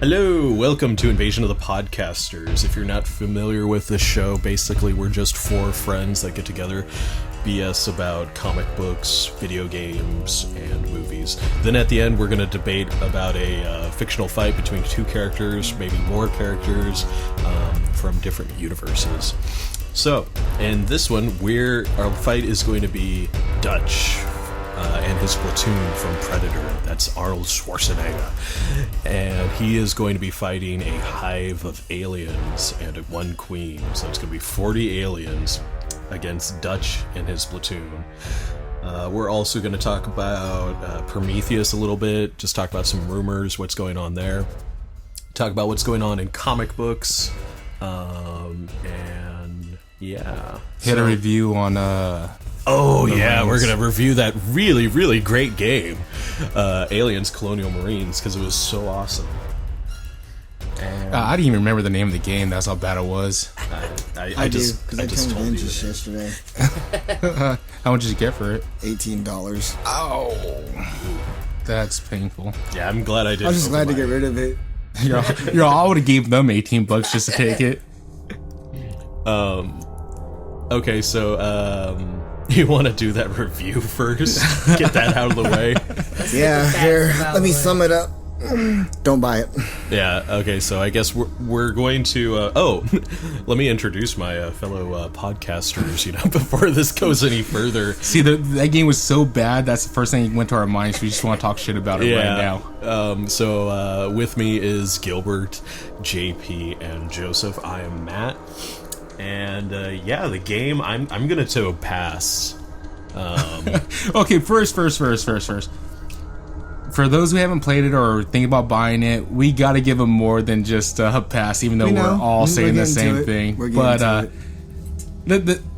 Hello, welcome to Invasion of the Podcasters. If you're not familiar with this show, basically we're just four friends that get together, BS about comic books, video games, and movies. Then at the end we're going to debate about a fictional fight between two characters, maybe more characters from different universes. So, in this one, our fight is going to be Dutch and his platoon from Predator. That's Arnold Schwarzenegger. And he is going to be fighting a hive of aliens and one queen. So it's going to be 40 aliens against Dutch and his platoon. We're also going to talk about Prometheus a little bit, just talk about some rumors, what's going on there. Talk about what's going on in comic books. And yeah. Hit a review on... we're going to review that really, really great game, Aliens Colonial Marines, because it was so awesome. I didn't even remember the name of the game. That's how bad it was. I just told you yesterday. How much did you get for it? $18. Oh, that's painful. Yeah, I'm glad I did. I was just glad to get rid of it. I would have gave them $18 just to take it. Okay, so you want to do that review first? Get that out of the way. Yeah, here. Let me sum it up. Don't buy it. Yeah. Okay. So I guess we're going to. Let me introduce my fellow podcasters. Before this goes any further. See, that game was so bad. That's the first thing that went to our minds. We just want to talk shit about it right now. So with me is Gilbert, JP, and Joseph. I am Matt. And the game. I'm gonna pass. Okay. First. For those who haven't played it or think about buying it, we got to give them more than just a pass, even though we're all saying the same thing. But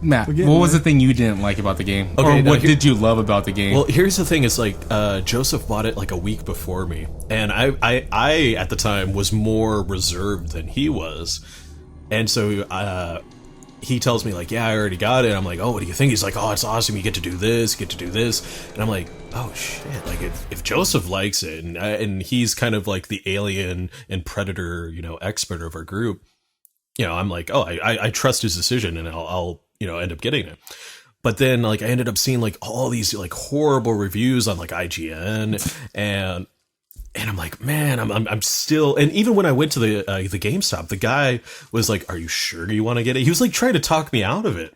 Matt, what was the thing you didn't like about the game? Okay, or what did you love about the game? Well, here's the thing: is Joseph bought it like a week before me, and I at the time was more reserved than he was, and so he tells me like, yeah, I already got it. I'm like, oh, what do you think? He's like, oh, it's awesome. You get to do this, and I'm like, oh shit! Like if Joseph likes it, and he's kind of like the alien and Predator, expert of our group, I'm like, oh, I trust his decision, and I'll end up getting it. But then I ended up seeing all these horrible reviews on IGN, and I'm like, man, I'm still. And even when I went to the GameStop, the guy was like, are you sure you want to get it? He was trying to talk me out of it.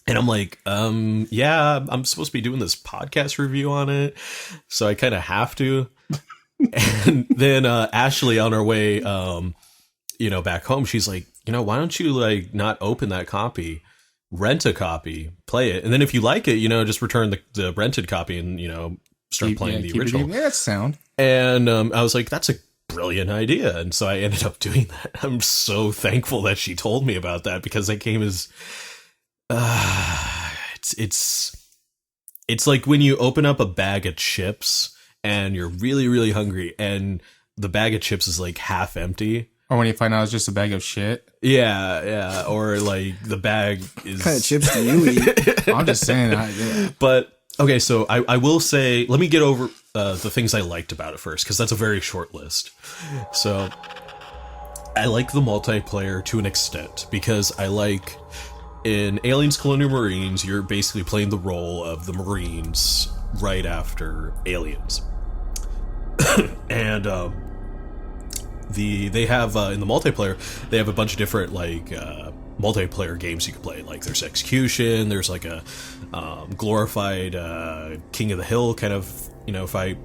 And I'm like, yeah, I'm supposed to be doing this podcast review on it, so I kind of have to. And then Ashley, on her way, back home, she's like, why don't you not open that copy, rent a copy, play it, and then if you like it, just return the rented copy and start playing the original. Yeah, that's sound. And I was like, that's a brilliant idea, and so I ended up doing that. I'm so thankful that she told me about that, because that game is. It's like when you open up a bag of chips and you're really, really hungry and the bag of chips is half empty. Or when you find out it's just a bag of shit. Yeah. Or the bag is... What kind of chips do you eat? I'm just saying that. Yeah. But, okay, so I will say, let me get over the things I liked about it first, because that's a very short list. So, I like the multiplayer to an extent, because I like... In Aliens Colonial Marines, you're basically playing the role of the Marines right after Aliens. And they have in the multiplayer, they have a bunch of different multiplayer games you can play. There's Execution, there's a glorified King of the Hill kind of fight,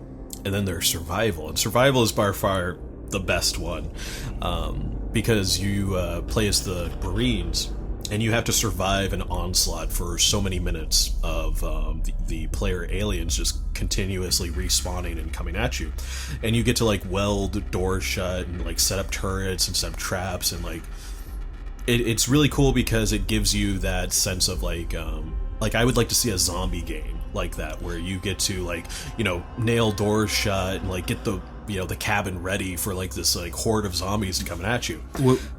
and then there's Survival. And Survival is by far the best one, because you play as the Marines. And you have to survive an onslaught for so many minutes of the player aliens just continuously respawning and coming at you. And you get to weld doors shut and set up turrets and set up traps, and it's really cool because it gives you that sense of I would like to see a zombie game like that, where you get to nail doors shut and get the the cabin ready for this horde of zombies coming at you.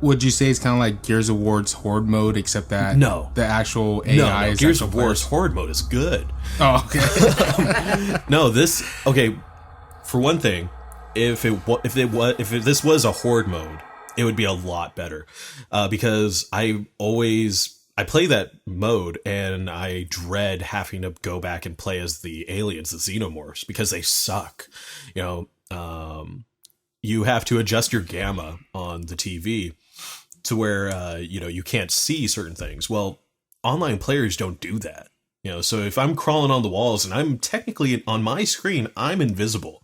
Would you say it's kind of like Gears of War's horde mode, except that the actual AI is Gears of War's horde mode is good. Oh, okay. Okay. For one thing, if this was a horde mode, it would be a lot better, because I play that mode and I dread having to go back and play as the aliens, the xenomorphs, because they suck. You have to adjust your gamma on the TV to where you can't see certain things. Well, online players don't do that. So if I'm crawling on the walls and I'm technically on my screen, I'm invisible.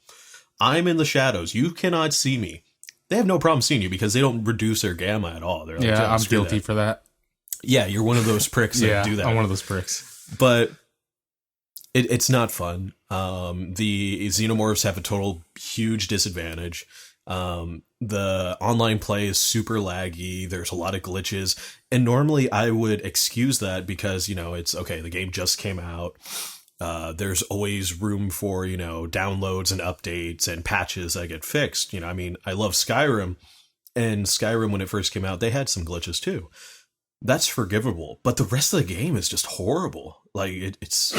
I'm in the shadows. You cannot see me. They have no problem seeing you because they don't reduce their gamma at all. They're like, yeah, I'm guilty for that. Yeah, you're one of those pricks that do that. I'm one of those pricks. But it's not fun. The xenomorphs have a total huge disadvantage. The online play is super laggy. There's a lot of glitches. And normally I would excuse that because, it's okay. The game just came out. There's always room for, downloads and updates and patches that get fixed. I love Skyrim, and Skyrim, when it first came out, they had some glitches too. That's forgivable, but the rest of the game is just horrible. Like it's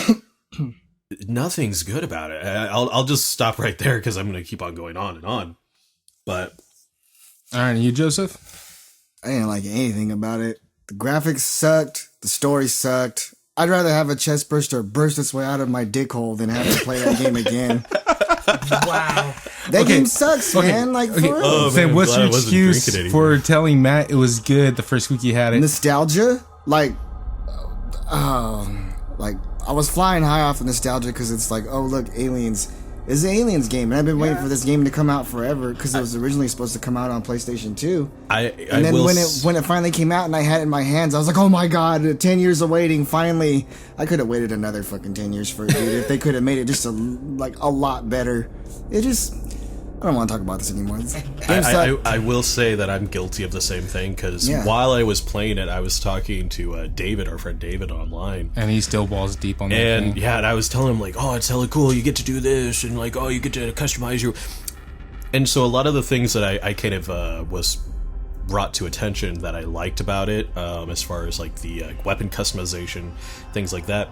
nothing's good about it. I'll just stop right there because I'm going to keep on going on and on. But all right, you, Joseph? I didn't like anything about it. The graphics sucked. The story sucked. I'd rather have a chest burster burst its way out of my dick hole than have to play that game again. Wow. That game sucks, man. Like, for real. Oh, Sam, man, what's your excuse for telling Matt it was good the first week you had it? Nostalgia? Like, I was flying high off of nostalgia because it's like, oh, look, Aliens. It's an Aliens game, and I've been waiting for this game to come out forever because it was originally supposed to come out on PlayStation 2. And then when it finally came out and I had it in my hands, I was like, oh my god, 10 years of waiting, finally. I could have waited another fucking 10 years for it, dude. If they could have made it just a lot better. I don't want to talk about this anymore. I will say that I'm guilty of the same thing because while I was playing it, I was talking to David, our friend David, online. And he still balls deep on that thing. And I was telling him, like, oh, it's hella cool. You get to do this. And, like, oh, you get to customize your... And so a lot of the things that I kind of was brought to attention that I liked about it, as far as, like, the weapon customization, things like that,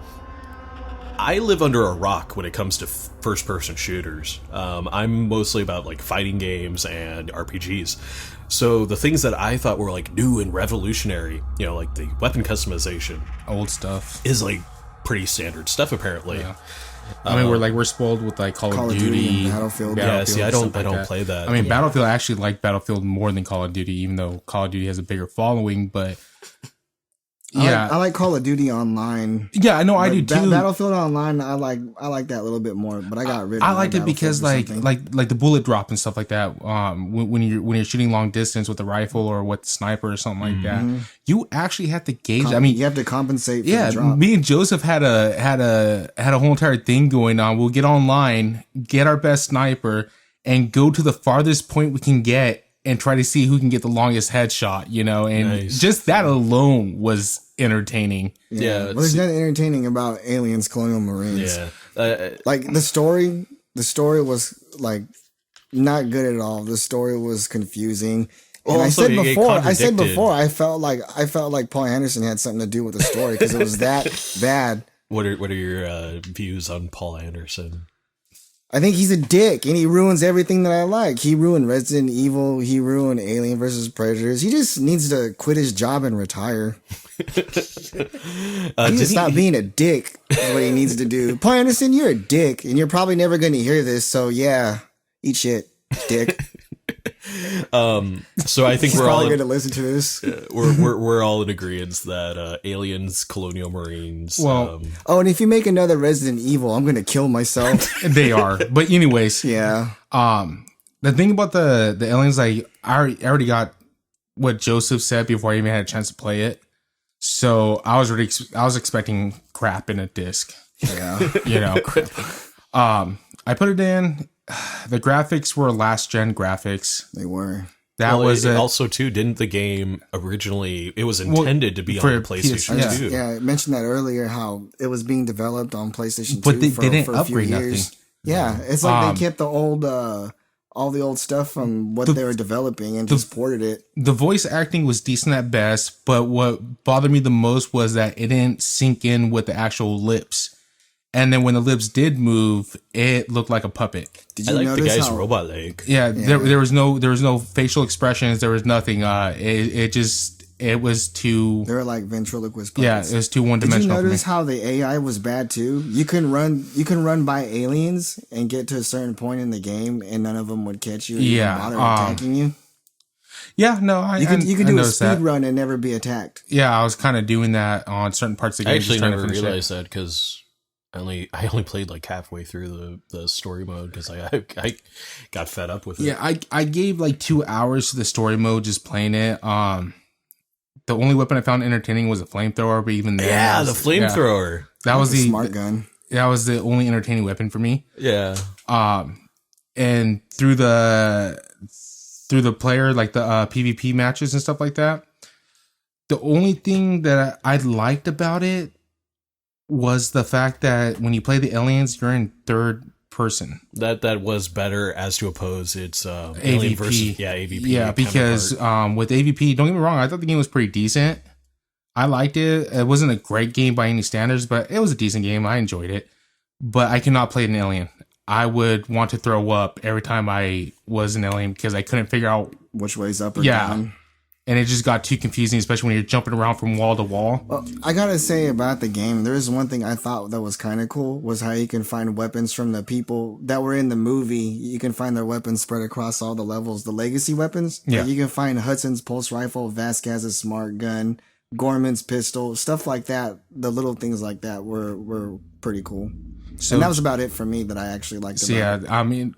I live under a rock when it comes to first-person shooters. I'm mostly about like fighting games and RPGs. So the things that I thought were like new and revolutionary, like the weapon customization, old stuff, is like pretty standard stuff apparently. Yeah. We're spoiled with like Call of Duty and Battlefield. Yeah, see, I don't play that. Battlefield, I actually like Battlefield more than Call of Duty, even though Call of Duty has a bigger following, but. I like Call of Duty Online. Yeah, I know, I do too. Battlefield Online, I like that a little bit more, but I got rid of it. I liked it because like the bullet drop and stuff like that. When you're shooting long distance with a rifle or with the sniper or something like that, you actually have to gauge. You have to compensate for the drop. Me and Joseph had a whole entire thing going on. We'll get online, get our best sniper, and go to the farthest point we can get and try to see who can get the longest headshot, and just that alone was entertaining. Yeah. Well, there's nothing entertaining about Aliens Colonial Marines. Yeah. Like the story was like not good at all. The story was confusing. And I said before, I felt like Paul Anderson had something to do with the story because it was that bad. What are your views on Paul Anderson? I think he's a dick, and he ruins everything that I like. He ruined Resident Evil. He ruined Alien vs. Predators. He just needs to quit his job and retire. He needs to stop being a dick is what he needs to do. Paul Anderson, you're a dick, and you're probably never going to hear this, so yeah, eat shit, dick. So I think we're all going to listen to this. We're all in agreement that Aliens, Colonial Marines. Well, and if you make another Resident Evil, I'm going to kill myself. They are, but anyways, yeah. The thing about the Aliens, I already got what Joseph said before I even had a chance to play it. So I was expecting crap in a disc. Yeah, I put it in. The graphics were last gen graphics. They were. Also too. Didn't the game originally? It was intended to be on PlayStation 2. Yeah, I mentioned that earlier. How it was being developed on PlayStation 2, but they didn't for a few upgrade years. Nothing. Yeah, it's like they kept the old, all the old stuff from what they were developing and just ported it. The voice acting was decent at best, but what bothered me the most was that it didn't sync in with the actual lips. And then when the lips did move, it looked like a puppet. Did you notice the guy's robot leg? Yeah, there was no facial expressions. There was nothing. It was too. They were like ventriloquist puppets. Yeah, it was too one dimensional. Did you notice how the AI was bad too? You can run by aliens and get to a certain point in the game, and none of them would catch you. Yeah, bother attacking you. Yeah, no, you could do a speed run and never be attacked. Yeah, I was kind of doing that on certain parts of the game. I actually never realized that because I only played like halfway through the story mode because I got fed up with it. Yeah, I gave like 2 hours to the story mode just playing it. The only weapon I found entertaining was a flamethrower, but even then, the flamethrower. That was the smart gun. That was the only entertaining weapon for me. Yeah. And through the player, like the PvP matches and stuff like that, the only thing that I liked about it was the fact that when you play the aliens, you're in third person. That was better as to oppose its AVP versus AVP. Yeah, because with AVP, don't get me wrong, I thought the game was pretty decent. I liked it. It wasn't a great game by any standards, but it was a decent game. I enjoyed it. But I cannot play an alien. I would want to throw up every time I was an alien because I couldn't figure out which way's up or down. And it just got too confusing, especially when you're jumping around from wall to wall. Well, I gotta say about the game, there is one thing I thought that was kind of cool, was how you can find weapons from the people that were in the movie. You can find their weapons spread across all the levels, the legacy weapons. Yeah. Like you can find Hudson's pulse rifle, Vasquez's smart gun, Gorman's pistol, stuff like that. The little things like that were pretty cool. So, and that was about it for me that I actually liked about it. I mean,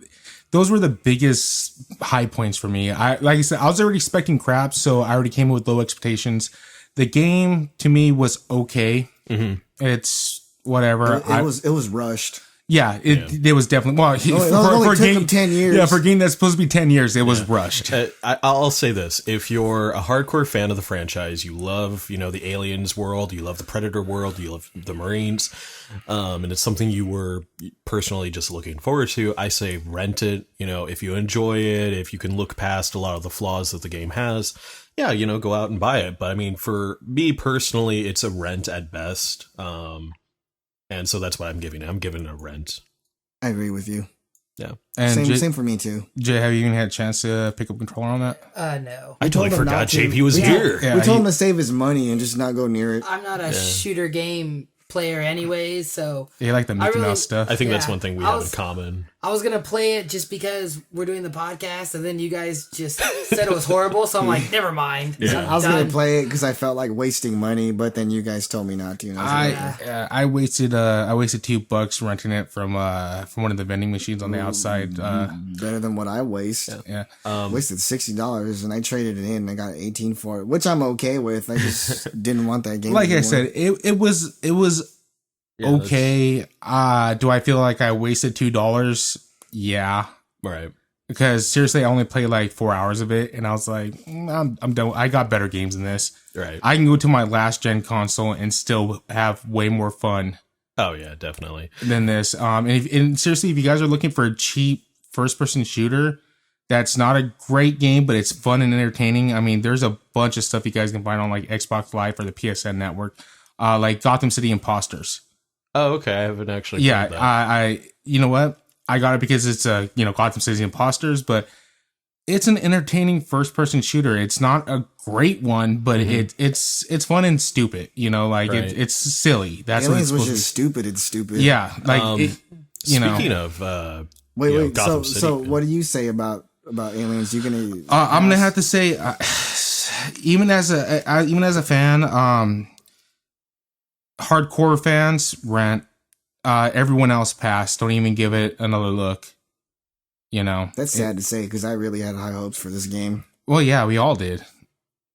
those were the biggest high points for me. Like I said, I was already expecting crap, so I already came in with low expectations. The game to me was okay. Mm-hmm. It's whatever. It was rushed. Yeah, it was definitely for a game 10 years. Yeah, for a game that's supposed to be 10 years, it was rushed. I'll say this: if you're a hardcore fan of the franchise, you love the Aliens world, you love the Predator world, you love the Marines, and it's something you were personally just looking forward to, I say rent it. If you enjoy it, if you can look past a lot of the flaws that the game has, go out and buy it. But I mean, for me personally, it's a rent at best. And so that's what I'm giving it. I'm giving it a rent. I agree with you. Yeah. And same for me too. Jay, have you even had a chance to pick up controller on that? No. I totally forgot JP was here. Yeah, we told him to save his money and just not go near it. I'm not a shooter game player anyways, so you like the Mickey Mouse stuff. I think that's one thing we have in common. I was gonna play it just because we're doing the podcast, and then you guys just said it was horrible, so I'm like, never mind. Yeah. I was gonna play it because I felt like wasting money, but then you guys told me not to. I wasted $2 renting it from one of the vending machines on the outside. Better than what I waste. Yeah. Wasted $60 and I traded it in and I got 18 for it, which I'm okay with. I just didn't want that game. Like anymore. I said, it was okay. Do I feel like I wasted $2? Yeah. Right. Because seriously, I only played like 4 hours of it, and I was like, I'm done. I got better games than this. Right. I can go to my last gen console and still have way more fun. Oh yeah, definitely. Than this. And seriously, if you guys are looking for a cheap first person shooter, that's not a great game, but it's fun and entertaining. I mean, there's a bunch of stuff you guys can find on like Xbox Live or the PSN network, like Gotham City Imposters. Oh, okay. I haven't actually. Yeah, I you know what? I got it because it's Gotham City Imposters, but it's an entertaining first person shooter. It's not a great one, but it's fun and stupid. It's silly. That's Aliens what it's was just stupid and stupid. Yeah, speaking of wait. Gotham City, so what do you say about Aliens? You gonna? I'm gonna have to say, even as a fan, hardcore fans rent. Everyone else passed. Don't even give it another look. That's sad to say because I really had high hopes for this game. Well, yeah, we all did.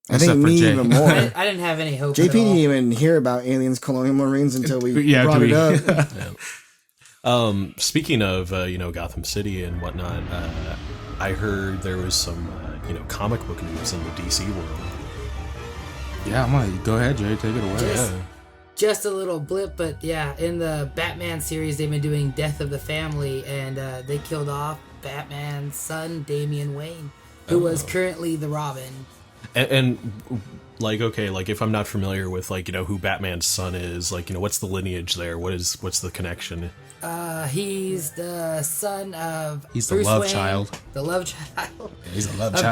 I think me even more. I didn't have any hopes. JP didn't even hear about Aliens, Colonial Marines until we brought it up. Yeah. Speaking of Gotham City and whatnot, I heard there was some comic book news in the DC world. Yeah, I'm gonna go ahead, Jay. Take it away. Just a little blip, but yeah, in the Batman series, they've been doing Death of the Family, and they killed off Batman's son, Damian Wayne, who was currently the Robin. And like, okay, like if I'm not familiar with like, who Batman's son is, like, what's the lineage there? What's the connection? He's the son of He's Bruce the love Wayne, child. The love child. He's the love child.